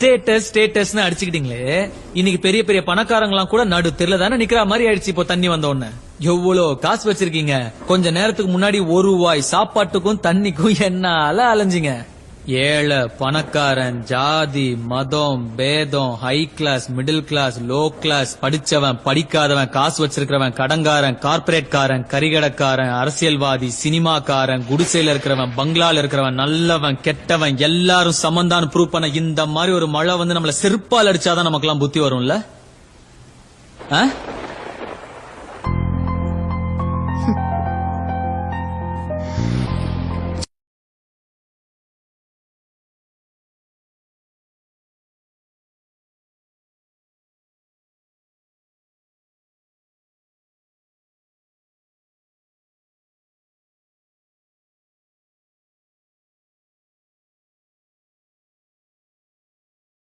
Status ஸ்டேட்டஸ்னு அடிச்சுக்கிட்டீங்களே, இன்னைக்கு பெரிய பெரிய பணக்காரங்களாம் கூட நடு தெருல தானே நிக்கிற மாதிரி ஆயிடுச்சு. இப்போ தண்ணி வந்த உடனே எவ்வளவு காசு வச்சிருக்கீங்க. கொஞ்ச நேரத்துக்கு முன்னாடி ஒரு ரூபாய் சாப்பாட்டுக்கும் தண்ணிக்கும் என்னால அலைஞ்சிங்க. ஏழை பணக்காரன், ஜாதி மதம் பேதம், high class middle class low class, படிச்சவன் படிக்காதவன், காசு வச்சிருக்கிறவன் கடங்காரன், கார்பரேட்காரன், கரிகடக்காரன், அரசியல்வாதி, சினிமாக்காரன், குடிசையில இருக்கிறவன், பங்களால இருக்கிறவன், நல்லவன் கெட்டவன் எல்லாரும் சமந்தான்னு ப்ரூவ் பண்ண இந்த மாதிரி ஒரு மழை வந்து நம்மள செருப்பால் அடிச்சாதான் நமக்கெல்லாம் புத்தி வரும்ல.